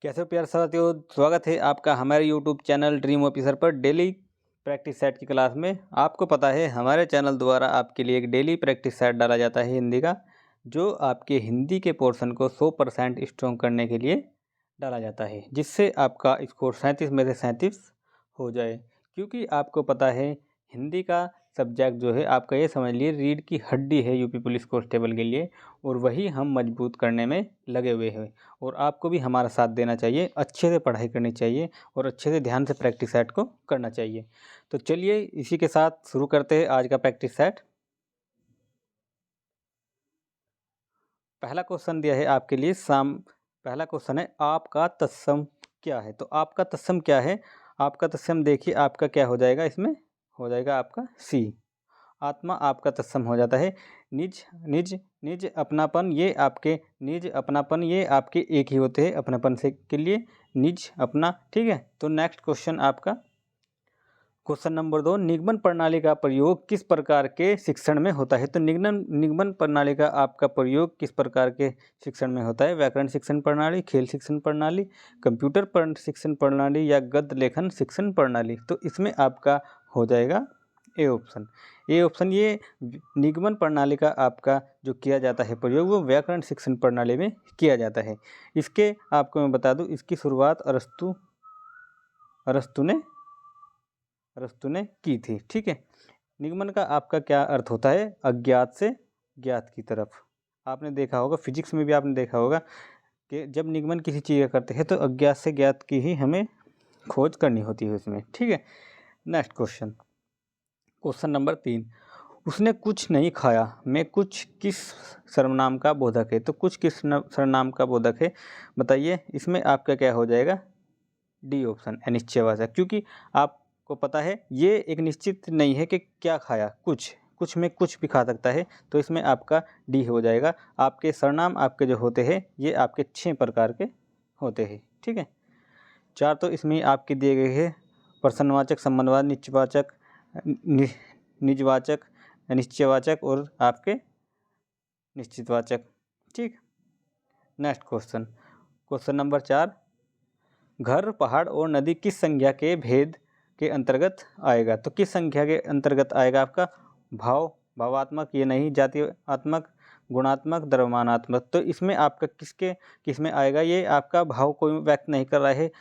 कैसे हो प्यारे साथियों, स्वागत है आपका हमारे यूट्यूब चैनल ड्रीम ऑफिसर पर डेली प्रैक्टिस सेट की क्लास में। आपको पता है हमारे चैनल द्वारा आपके लिए एक डेली प्रैक्टिस सेट डाला जाता है हिंदी का, जो आपके हिंदी के पोर्शन को 100% स्ट्रॉन्ग करने के लिए डाला जाता है, जिससे आपका स्कोर 37 में से 37 हो जाए। क्योंकि आपको पता है हिंदी का सब्जेक्ट जो है आपका, ये समझ लिए रीढ़ की हड्डी है यूपी पुलिस कांस्टेबल के लिए, और वही हम मजबूत करने में लगे हुए हैं। और आपको भी हमारा साथ देना चाहिए, अच्छे से पढ़ाई करनी चाहिए और अच्छे से ध्यान से प्रैक्टिस सेट को करना चाहिए। तो चलिए इसी के साथ शुरू करते हैं आज का प्रैक्टिस सेट। पहला क्वेश्चन दिया है आपके लिए पहला क्वेश्चन है आपका तत्सम क्या है। तो आपका तत्सम क्या है? आपका तत्सम देखिए आपका क्या हो जाएगा, इसमें हो जाएगा आपका सी। आत्मा आपका तत्सम हो जाता है। निज निज निज अपनापन, ये आपके निज अपनापन ये आपके एक ही होते हैं अपनापन से के लिए, निज अपना। ठीक है, तो नेक्स्ट क्वेश्चन आपका क्वेश्चन नंबर 2, निगमन प्रणाली का प्रयोग किस प्रकार के शिक्षण में होता है। तो निगमन प्रणाली का आपका प्रयोग किस प्रकार के शिक्षण में होता है? व्याकरण शिक्षण प्रणाली, खेल शिक्षण प्रणाली, कंप्यूटर पर शिक्षण प्रणाली या गद्य लेखन शिक्षण प्रणाली। तो इसमें आपका हो जाएगा ए ऑप्शन। ए ऑप्शन, ये निगमन प्रणाली का आपका जो किया जाता है प्रयोग वो व्याकरण शिक्षण प्रणाली में किया जाता है। इसके आपको मैं बता दूं, इसकी शुरुआत अरस्तु ने की थी। ठीक है, निगमन का आपका क्या अर्थ होता है? अज्ञात से ज्ञात की तरफ। आपने देखा होगा फिजिक्स में भी, आपने देखा होगा कि जब निगमन किसी चीज़ का करते हैं तो अज्ञात से ज्ञात की ही हमें खोज करनी होती है उसमें। ठीक है, नेक्स्ट क्वेश्चन नंबर 3, उसने कुछ नहीं खाया मैं कुछ किस सर्वनाम का बोधक है। तो कुछ किस सर्वनाम का बोधक है, बताइए। इसमें आपका क्या हो जाएगा? डी ऑप्शन, अनिश्चयवाचक। क्योंकि आपको पता है ये एक निश्चित नहीं है कि क्या खाया, कुछ में कुछ भी खा सकता है, तो इसमें आपका डी हो जाएगा। आपके सर्वनाम आपके जो होते हैं ये आपके 6 प्रकार के होते हैं। ठीक है, 4 तो इसमें आपके दिए गए हैं, प्रश्नवाचक, संबंधवाचक, निश्चयवाचक, निजवाचक, अनिश्चयवाचक और आपके निश्चितवाचक। ठीक, नेक्स्ट क्वेश्चन नंबर 4, घर, पहाड़ और नदी किस संज्ञा के भेद के अंतर्गत आएगा। तो किस संख्या के अंतर्गत आएगा आपका? भावात्मक, ये नहीं, जातीयात्मक, गुणात्मक, द्रव्यमानात्मक। तो इसमें आपका किस में आएगा? ये आपका भाव को व्यक्त नहीं कर रहा है।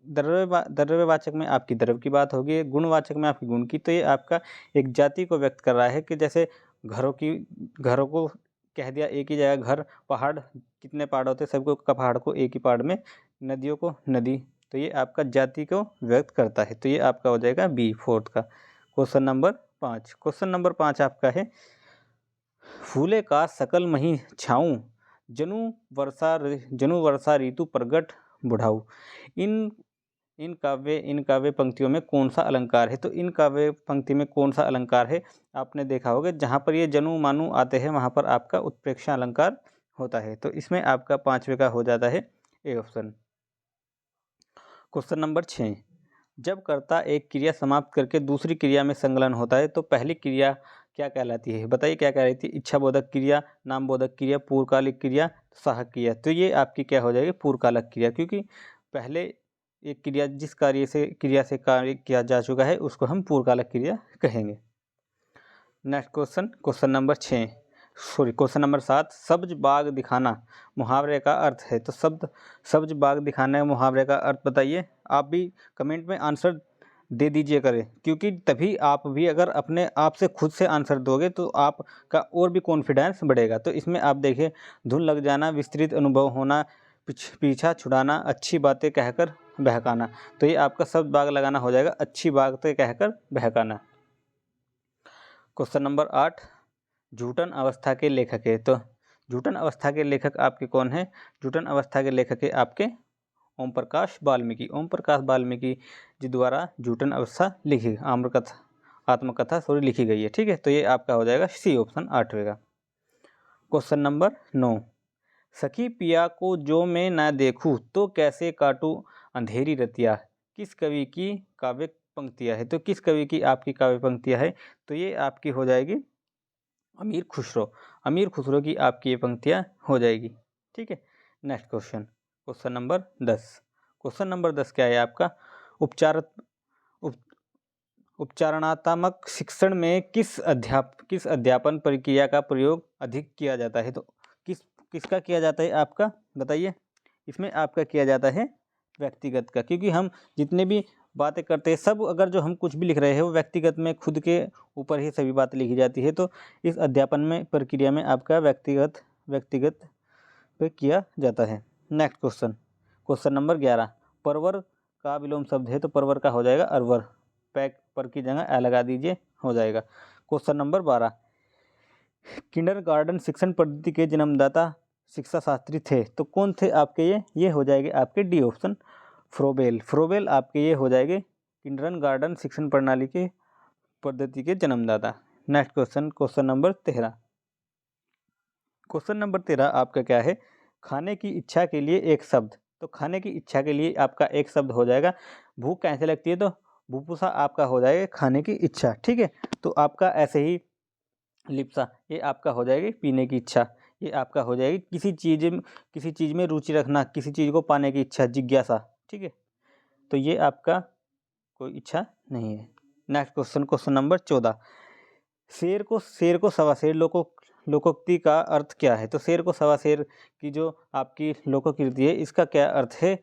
द्रव्यवाचक में आपकी द्रव्य की बात होगी, गुणवाचक में आपकी गुण की। तो ये आपका एक जाति को व्यक्त कर रहा है कि जैसे घरों को कह दिया एक ही जगह घर, पहाड़ कितने पहाड़ होते हैं, सबको पहाड़ को एक ही पहाड़ में, नदियों को नदी। तो ये आपका जाति को व्यक्त करता है। तो ये आपका हो जाएगा बी, फोर्थ का। क्वेश्चन नंबर 5 आपका है, फूले का सकल मही छाऊं, जनु वर्षा ऋतु प्रगट बुढ़ाऊ। इन इन काव्य पंक्तियों में कौन सा अलंकार है? तो इन काव्य पंक्ति में कौन सा अलंकार है? आपने देखा होगा जहाँ पर ये जनु मानु आते हैं वहाँ पर आपका उत्प्रेक्षा अलंकार होता है। तो इसमें आपका 5वें का हो जाता है ए ऑप्शन। क्वेश्चन नंबर 6, जब कर्ता एक क्रिया समाप्त करके दूसरी क्रिया में संलग्न होता है तो पहली क्रिया क्या कहलाती है? बताइए क्या कहलाती है? इच्छा बोधक क्रिया, नाम बोधक क्रिया, पूर्वकालिक क्रिया, सहायक क्रिया। तो ये आपकी क्या हो जाएगी? पूर्वकालिक क्रिया, क्योंकि पहले एक क्रिया जिस क्रिया से कार्य किया जा चुका है उसको हम पूर्वकालिक क्रिया कहेंगे। नेक्स्ट क्वेश्चन नंबर 7, सब्ज बाग दिखाना मुहावरे का अर्थ है। तो सब्ज बाग दिखाना मुहावरे का अर्थ बताइए। आप भी कमेंट में आंसर दे दीजिए करें, क्योंकि तभी आप भी अगर अपने आप से खुद से आंसर दोगे तो आपका और भी कॉन्फिडेंस बढ़ेगा। तो इसमें आप देखिए, धुन लग जाना, विस्तृत अनुभव होना, पीछा छुड़ाना, अच्छी बातें कहकर बहकाना। तो ये आपका शब्द बाग लगाना हो जाएगा, अच्छी बातें कहकर बहकाना। क्वेश्चन नंबर 8, जूटन अवस्था के लेखक है। तो जूटन अवस्था के लेखक आपके कौन है? जूटन अवस्था के लेखक है आपके ओम प्रकाश वाल्मीकि जी द्वारा जूटन अवस्था लिखी, आत्मकथा लिखी गई है। ठीक है, तो ये आपका हो जाएगा सी ऑप्शन, 8वें का। क्वेश्चन नंबर 9, सखी पिया को जो मैं न देखूं तो कैसे काटूं अंधेरी रतिया, किस कवि की काव्य पंक्तियाँ है? तो किस कवि की आपकी काव्य पंक्तियाँ है? तो ये आपकी हो जाएगी अमीर खुसरो की आपकी ये पंक्तियाँ हो जाएगी। ठीक है, next question question number 10। Question number 10 क्या है आपका, उपचारणात्मक शिक्षण में किस अध्यापन प्रक्रिया का प्रयोग अधिक किया जाता है? तो किसका किया जाता है आपका, बताइए। इसमें आपका किया जाता है व्यक्तिगत का, क्योंकि हम जितने भी बातें करते हैं सब, अगर जो हम कुछ भी लिख रहे हैं वो व्यक्तिगत में खुद के ऊपर ही सभी बातें लिखी जाती है। तो इस अध्यापन में प्रक्रिया में आपका व्यक्तिगत पे किया जाता है। Next question, question number 11। परवर का विलोम शब्द है, तो परवर का हो जाएगा अरवर, पैक पर की जगह ए लगा दीजिए, हो जाएगा। Question number 12। किंडरगार्टन शिक्षण पद्धति के जन्मदाता शिक्षा शास्त्री थे, तो कौन थे आपके? ये हो जाएंगे आपके डी ऑप्शन, फ्रोबेल आपके ये हो जाएंगे किंडरगार्टन शिक्षण प्रणाली के पद्धति के जन्मदाता। Next question, question number 13। Question number 13 आपका क्या है, खाने की इच्छा के लिए एक शब्द। तो खाने की इच्छा के लिए आपका एक शब्द हो जाएगा, भूख कैसे लगती है, तो भूपुसा आपका हो जाएगा खाने की इच्छा, ठीक है। तो आपका ऐसे ही लिप्सा, ये आपका हो जाएगी पीने की इच्छा, ये आपका हो जाएगी किसी चीज़ में रुचि रखना, किसी चीज़ को पाने की इच्छा, जिज्ञासा, ठीक है। तो ये आपका कोई इच्छा नहीं है। Next question, question number 14। शेर को सवा शेर लोकोक्ति का अर्थ क्या है? तो शेर को सवा शेर की जो आपकी लोकोक्ति है, इसका क्या अर्थ है?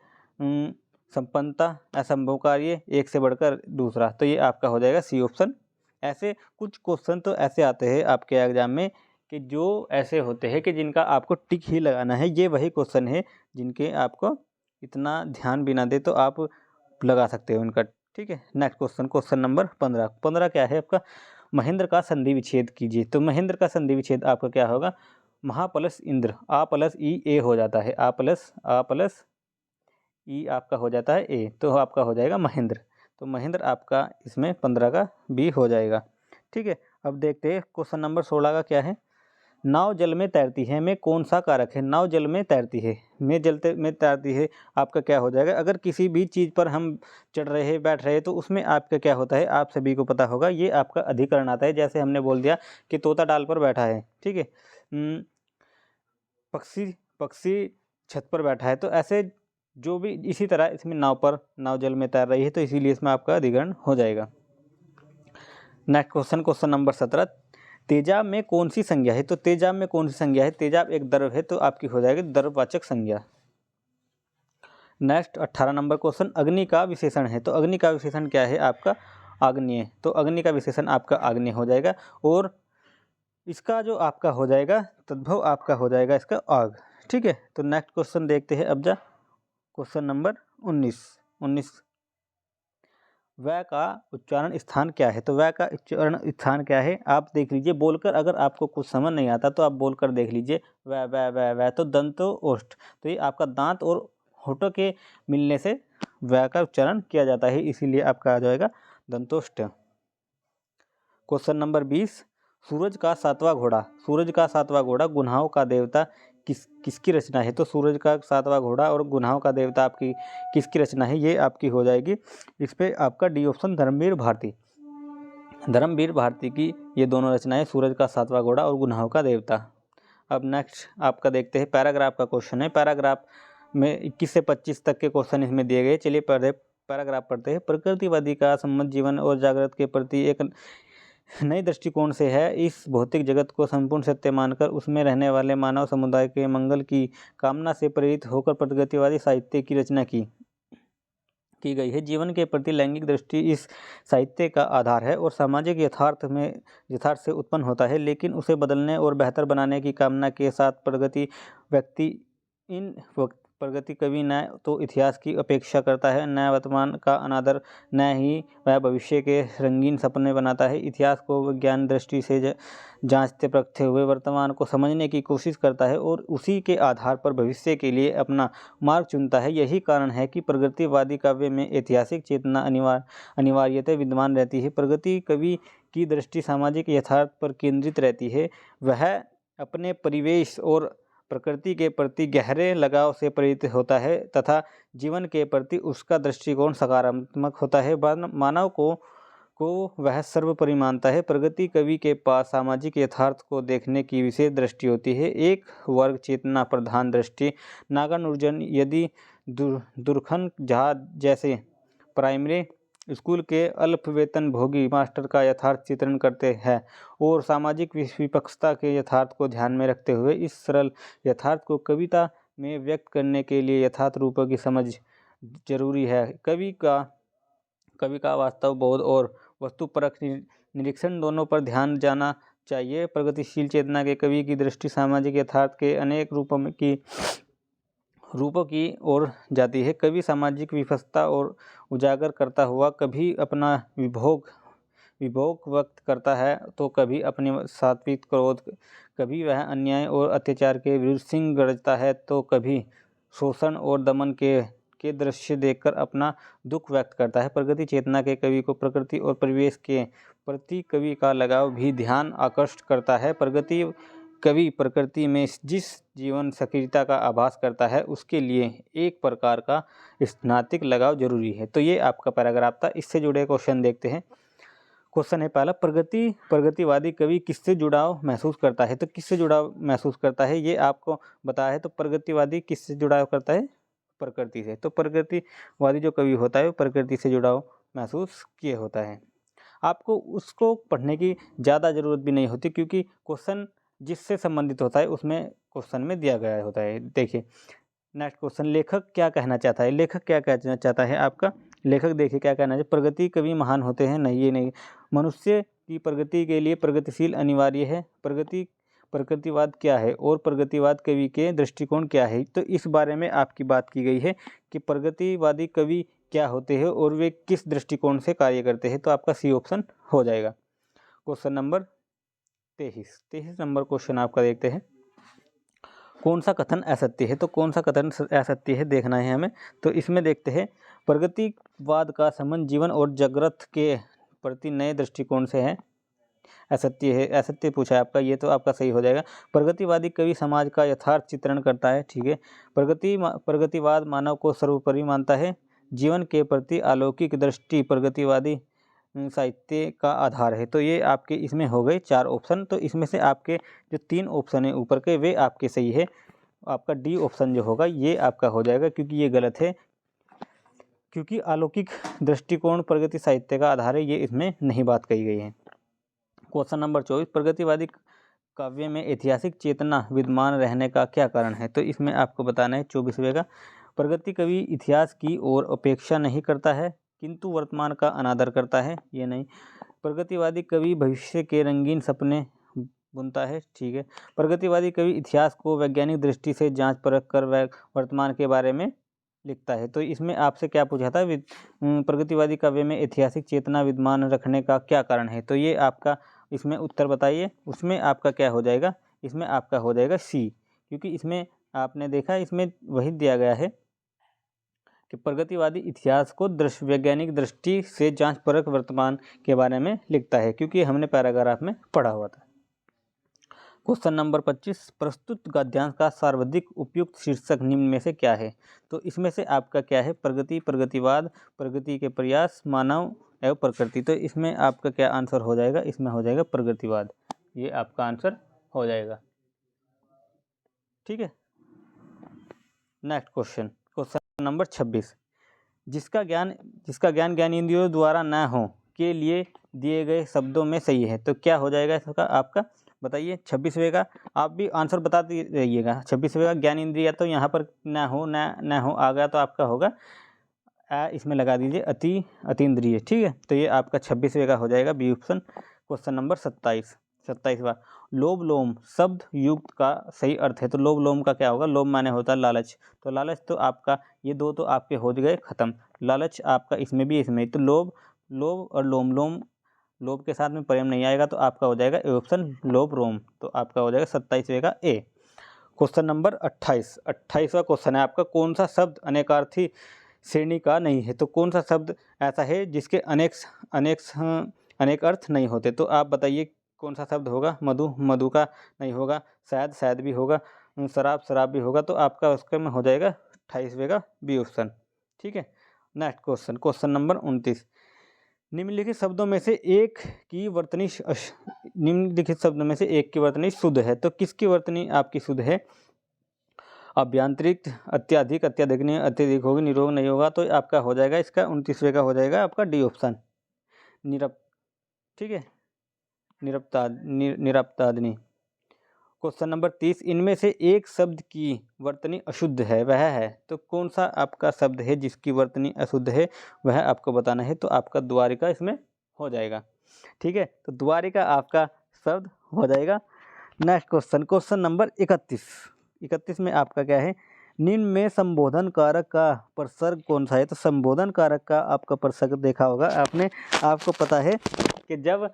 संपन्नता, असंभव कार्य, एक से बढ़कर दूसरा। तो ये आपका हो जाएगा सी ऑप्शन। ऐसे कुछ क्वेश्चन तो ऐसे आते हैं आपके एग्जाम में कि जो ऐसे होते हैं कि जिनका आपको टिक ही लगाना है। ये वही क्वेश्चन है जिनके आपको इतना ध्यान भी ना दे तो आप लगा सकते हो उनका, ठीक है। नेक्स्ट क्वेश्चन, क्वेश्चन नंबर 15 क्या है आपका, महेंद्र का संधि विच्छेद कीजिए। तो महेंद्र का संधि विच्छेद आपका क्या होगा, महा प्लस इंद्र, आ प्लस ई ए हो जाता है, आ प्लस ई आपका हो जाता है ए, तो आपका हो जाएगा महेंद्र। तो महेंद्र आपका इसमें 15 का बी हो जाएगा, ठीक है। अब देखते हैं क्वेश्चन नंबर 16 का क्या है, नाव जल में तैरती है में कौन सा कारक है? नाव जल में तैरती है, में तैरती है, आपका क्या हो जाएगा? अगर किसी भी चीज़ पर हम चढ़ रहे हैं, बैठ रहे हैं, तो उसमें आपका क्या होता है, आप सभी को पता होगा, ये आपका अधिकरण आता है। जैसे हमने बोल दिया कि तोता डाल पर बैठा है, ठीक है, पक्षी छत पर बैठा है, तो ऐसे जो भी इसी तरह इसमें नाव जल में तैर रही है, तो इसीलिए इसमें आपका अधिकरण हो जाएगा। Next question, question number 17। तेजाब में कौन सी संज्ञा है? तो तेजाब में कौन सी संज्ञा है? तेजाब एक द्रव है, तो आपकी हो जाएगी द्रववाचक संज्ञा। नेक्स्ट 18 नंबर क्वेश्चन, अग्नि का विशेषण है। तो अग्नि का विशेषण क्या है आपका, आग्नेय। तो अग्नि का विशेषण आपका आग्नेय हो जाएगा, और इसका जो आपका हो जाएगा तद्भव आपका हो जाएगा इसका आग, ठीक है। तो नेक्स्ट क्वेश्चन देखते हैं अब क्वेश्चन नंबर 19। वह का उच्चारण स्थान क्या है? तो वह का उच्चारण स्थान क्या है, आप देख लीजिए बोलकर। अगर आपको कुछ समझ नहीं आता तो आप बोलकर देख लीजिए, वह तो दंतो ओष्ठ, तो ये आपका दांत और होठों के मिलने से वह का उच्चारण किया जाता है, इसीलिए आपका आ जाएगा दंतोष्ठ। Question number 20। सूरज का सातवां घोड़ा गुनाहों का देवता किसकी रचना है? तो सूरज का सातवां घोड़ा और गुनाहों का देवता आपकी किसकी रचना है? ये आपकी हो जाएगी इस पे आपका डी ऑप्शन, धर्मवीर भारती की ये दोनों रचनाएं, सूरज का सातवां घोड़ा और गुनाहों का देवता। अब नेक्स्ट आपका देखते हैं पैराग्राफ का क्वेश्चन है। पैराग्राफ में 21 से 25 तक के क्वेश्चन इसमें दिए गए। चलिए पैराग्राफ पढ़ते हैं। प्रकृतिवादी का संबंध जीवन और जागृत के प्रति एक नए दृष्टिकोण से है। इस भौतिक जगत को संपूर्ण सत्य मानकर उसमें रहने वाले मानव समुदाय के मंगल की कामना से प्रेरित होकर प्रगतिवादी साहित्य की रचना की गई है। जीवन के प्रति लैंगिक दृष्टि इस साहित्य का आधार है और सामाजिक यथार्थ से उत्पन्न होता है, लेकिन उसे बदलने और बेहतर बनाने की कामना के साथ प्रगति कवि न तो इतिहास की अपेक्षा करता है, न वर्तमान का अनादर, न ही वह भविष्य के रंगीन सपने बनाता है। इतिहास को विज्ञान दृष्टि से जांचते परखते हुए वर्तमान को समझने की कोशिश करता है और उसी के आधार पर भविष्य के लिए अपना मार्ग चुनता है। यही कारण है कि प्रगतिवादी काव्य में ऐतिहासिक चेतना अनिवार्यतः विद्यमान रहती है। प्रगति कवि की दृष्टि सामाजिक यथार्थ पर केंद्रित रहती है। वह अपने परिवेश और प्रकृति के प्रति गहरे लगाव से प्रेरित होता है तथा जीवन के प्रति उसका दृष्टिकोण सकारात्मक होता है। मानव को वह सर्वोपरि मानता है। प्रगति कवि के पास सामाजिक यथार्थ को देखने की विशेष दृष्टि होती है, एक वर्ग चेतना प्रधान दृष्टि। नागार्जुन यदि दुर्खन झा जैसे प्राइमरी स्कूल के अल्प वेतन भोगी मास्टर का यथार्थ चित्रण करते हैं और सामाजिक विपक्षता के यथार्थ को ध्यान में रखते हुए इस सरल यथार्थ को कविता में व्यक्त करने के लिए यथार्थ रूपों की समझ जरूरी है। कवि का वास्तव बोध और वस्तुपरक निरीक्षण दोनों पर ध्यान जाना चाहिए। प्रगतिशील चेतना के कवि की दृष्टि सामाजिक यथार्थ के अनेक रूपों की ओर जाती है। कवि सामाजिक विफलता और उजागर करता हुआ कभी अपना विभोग व्यक्त करता है तो कभी अपने सात्विक क्रोध, कभी वह अन्याय और अत्याचार के विरुद्ध सिंह गरजता है तो कभी शोषण और दमन के दृश्य देखकर अपना दुख व्यक्त करता है। प्रगति चेतना के कवि को प्रकृति और परिवेश के प्रति कवि का लगाव भी ध्यान आकर्षित करता है। कवि प्रकृति में जिस जीवन सक्रियता का आभास करता है उसके लिए एक प्रकार का स्नातिक लगाव जरूरी है। तो ये आपका पैराग्राफ था। इससे जुड़े क्वेश्चन देखते हैं। क्वेश्चन है पहला, प्रगतिवादी कवि किससे जुड़ाव महसूस करता है? तो किससे जुड़ाव महसूस करता है ये आपको बताया है। तो प्रगतिवादी किससे जुड़ाव करता है? प्रकृति से। तो प्रकृतिवादी जो कवि होता है वो प्रकृति से जुड़ाव महसूस किए होता है। आपको उसको पढ़ने की ज़्यादा ज़रूरत भी नहीं होती क्योंकि क्वेश्चन जिससे संबंधित होता है उसमें क्वेश्चन में दिया गया होता है। देखिए नेक्स्ट क्वेश्चन, लेखक क्या कहना चाहता है? लेखक क्या कहना चाहता है आपका? लेखक देखिए क्या कहना चाहिए, प्रगति कवि महान होते हैं? नहीं, ये नहीं। मनुष्य की प्रगति के लिए प्रगतिशील अनिवार्य है। प्रगतिवाद क्या है और प्रगतिवाद कवि के दृष्टिकोण क्या है? तो इस बारे में आपकी बात की गई है कि प्रगतिवादी कवि क्या होते हैं और वे किस दृष्टिकोण से कार्य करते हैं। तो आपका सी ऑप्शन हो जाएगा। क्वेश्चन नंबर 23 नंबर क्वेश्चन आपका देखते हैं। कौन सा कथन असत्य है? तो कौन सा कथन असत्य है देखना है हमें। तो इसमें देखते हैं, प्रगतिवाद का संबंध जीवन और जगत के प्रति नए दृष्टिकोण से है। असत्य है, असत्य पूछा है आपका, ये तो आपका सही हो जाएगा। प्रगतिवादी कवि समाज का यथार्थ चित्रण करता है, ठीक है। प्रगतिवाद मानव को सर्वोपरि मानता है। जीवन के प्रति अलौकिक दृष्टि प्रगतिवादी साहित्य का आधार है। तो ये आपके इसमें हो गए 4 ऑप्शन। तो इसमें से आपके जो 3 ऑप्शन है ऊपर के वे आपके सही है। आपका डी ऑप्शन जो होगा ये आपका हो जाएगा क्योंकि ये गलत है, क्योंकि अलौकिक दृष्टिकोण प्रगति साहित्य का आधार है, ये इसमें नहीं बात कही गई है। क्वेश्चन नंबर 24, प्रगतिवादी काव्य में ऐतिहासिक चेतना विद्यमान रहने का क्या कारण है? तो इसमें आपको बताना है 24वें का, प्रगति कवि इतिहास की ओर अपेक्षा नहीं करता है किंतु वर्तमान का अनादर करता है, ये नहीं। प्रगतिवादी कवि भविष्य के रंगीन सपने बुनता है, ठीक है। प्रगतिवादी कवि इतिहास को वैज्ञानिक दृष्टि से जांच परख कर वर्तमान के बारे में लिखता है। तो इसमें आपसे क्या पूछा था, प्रगतिवादी काव्य में ऐतिहासिक चेतना विद्यमान रखने का क्या कारण है? तो ये आपका इसमें उत्तर बताइए। उसमें आपका क्या हो जाएगा? इसमें आपका हो जाएगा सी, क्योंकि इसमें आपने देखा इसमें वही दिया गया है कि प्रगतिवादी इतिहास को वैज्ञानिक दृष्टि से जांच परख वर्तमान के बारे में लिखता है, क्योंकि हमने पैराग्राफ में पढ़ा हुआ था। क्वेश्चन नंबर 25, प्रस्तुत गद्यांश का सर्वाधिक उपयुक्त शीर्षक निम्न में से क्या है? तो इसमें से आपका क्या है? प्रगति, प्रगतिवाद, प्रगति के प्रयास, मानव एवं प्रकृति। तो इसमें आपका क्या आंसर हो जाएगा? इसमें हो जाएगा प्रगतिवाद, ये आपका आंसर हो जाएगा, ठीक है। नेक्स्ट क्वेश्चन, क्वेश्चन नंबर 26, जिसका ज्ञान ज्ञानेंद्रियों द्वारा न हो के लिए दिए गए शब्दों में सही है। तो क्या हो जाएगा इसका आपका? बताइए। 26वें का आप भी आंसर बताते रहिएगा। 26वें का ज्ञान इंद्रिय, तो यहाँ पर न हो आ गया तो आपका होगा इसमें लगा दीजिए अतीन्द्रिय, ठीक है। तो ये आपका 26वें का हो जाएगा बी ऑप्शन। क्वेश्चन नंबर 27वां, लोभ लोम शब्द युक्त का सही अर्थ है। तो लोभ लोम का क्या होगा? लोभ माने होता है लालच, तो लालच तो आपका ये 2 तो आपके हो गए खत्म। लालच आपका इसमें भी तो लोभ और लोम लोभ के साथ में प्रेम नहीं आएगा तो आपका हो जाएगा ए ऑप्शन, लोभ रोम। तो आपका हो जाएगा 27वें का ए। क्वेश्चन नंबर 28वां क्वेश्चन है आपका, कौन सा शब्द अनेकार्थी श्रेणी का नहीं है? तो कौन सा शब्द ऐसा है जिसके अनेक अर्थ नहीं होते? तो आप बताइए कौन सा शब्द होगा? मधु का नहीं होगा, शायद भी होगा, शराब भी होगा। तो आपका उसके में हो जाएगा 28वें का बी ऑप्शन, ठीक है। नेक्स्ट क्वेश्चन, क्वेश्चन नंबर 29, निम्नलिखित शब्दों में से एक की वर्तनी निम्नलिखित शब्दों में से एक की वर्तनी शुद्ध है, तो किसकी वर्तनी आपकी शुद्ध है? अभ्यंतरित, अत्यधिक, अत्यधिक नहीं, अत्यधिक होगी, निरोग नहीं होगा, तो आपका हो जाएगा इसका 29वें का हो जाएगा आपका डी ऑप्शन, निरप, ठीक है, निरपतादनी। क्वेश्चन नंबर 30, इनमें से एक शब्द की वर्तनी अशुद्ध है, वह है, तो कौन सा आपका शब्द है जिसकी वर्तनी अशुद्ध है, वह आपको बताना है। तो आपका द्वारिका इसमें हो जाएगा, ठीक है, तो द्वारिका आपका शब्द हो जाएगा। नेक्स्ट क्वेश्चन, क्वेश्चन नंबर 31 में आपका क्या है? निम्न में संबोधन कारक का प्रसर्ग कौन सा है? तो संबोधन कारक का आपका प्रसर्ग देखा होगा आपने, आपको पता है कि जब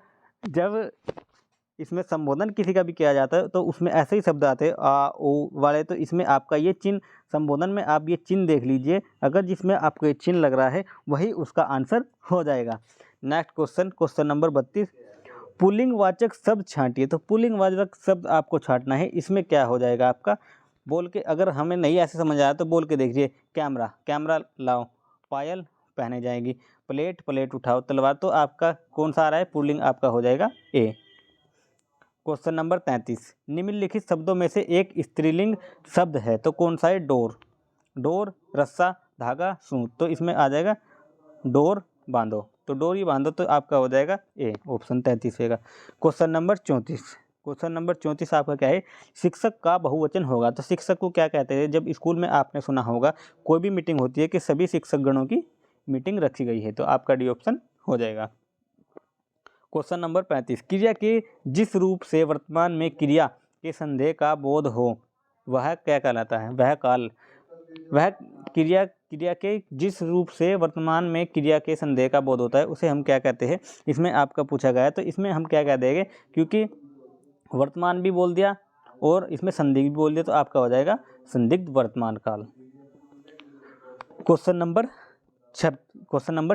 इसमें संबोधन किसी का भी किया जाता है तो उसमें ऐसे ही शब्द आते हैं आ ओ वाले, तो इसमें आपका ये चिन्ह, संबोधन में आप ये चिन्ह देख लीजिए, अगर जिसमें आपको ये चिन्ह लग रहा है वही उसका आंसर हो जाएगा। Next question, question number 32, pulling वाचक शब्द छांटिए, तो पुल्लिंग वाचक शब्द आपको छांटना है, इसमें क्या हो जाएगा आपका? बोल के, अगर हमें नहीं ऐसे समझ आया तो बोल के देखिए, कैमरा, कैमरा लाओ, पायल पहने जाएगी, प्लेट, प्लेट उठाओ, तलवार, तो आपका कौन सा आ रहा है? पुल्लिंग आपका हो जाएगा ए। क्वेश्चन नंबर 33, निम्नलिखित शब्दों में से एक स्त्रीलिंग शब्द है, तो कौन सा है? डोर, डोर, रस्सा, धागा, सूत, तो इसमें आ जाएगा डोर बांधो, तो डोर ही बांधो, तो आपका हो जाएगा ए ऑप्शन 33 का। क्वेश्चन नंबर 34 आपका क्या है? शिक्षक का बहुवचन होगा, तो शिक्षक को क्या कहते हैं? जब स्कूल में आपने सुना होगा कोई भी मीटिंग होती है कि सभी शिक्षक गणों की मीटिंग रखी गई है, तो आपका डी ऑप्शन हो जाएगा। क्वेश्चन नंबर 35, क्रिया के जिस रूप से वर्तमान में क्रिया के संदेह का बोध हो वह क्या कहलाता है? वह काल, वह क्रिया के जिस रूप से वर्तमान में क्रिया के संदेह का बोध होता है उसे हम क्या कहते हैं? इसमें आपका पूछा गया है, तो इसमें हम क्या कह देंगे, क्योंकि वर्तमान भी बोल दिया और इसमें संदिग्ध भी बोल दिया, तो आपका हो जाएगा संदिग्ध वर्तमान काल। क्वेश्चन नंबर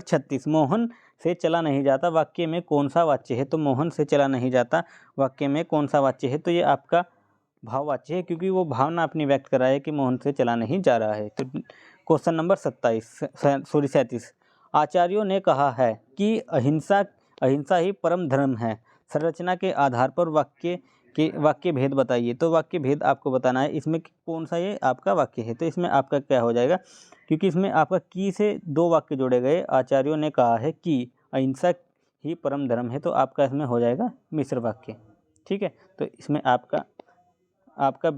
36, मोहन से चला नहीं जाता वाक्य में कौन सा वाच्य है? तो मोहन से चला नहीं जाता वाक्य में कौन सा वाच्य है? तो ये आपका भाववाच्य है, क्योंकि वो भावना अपनी व्यक्त कर रहा है कि मोहन से चला नहीं जा रहा है। तो क्वेश्चन नंबर 37, आचार्यों ने कहा है कि अहिंसा ही परम धर्म है, संरचना के आधार पर वाक्य भेद बताइए, तो वाक्य भेद आपको बताना है, इसमें कौन सा ये आपका वाक्य है? तो इसमें आपका क्या हो जाएगा, क्योंकि इसमें आपका की से दो वाक्य जोड़े गए, आचार्यों ने कहा है कि अहिंसा ही परम धर्म है, तो आपका इसमें हो जाएगा मिश्र वाक्य, ठीक है, तो इसमें आपका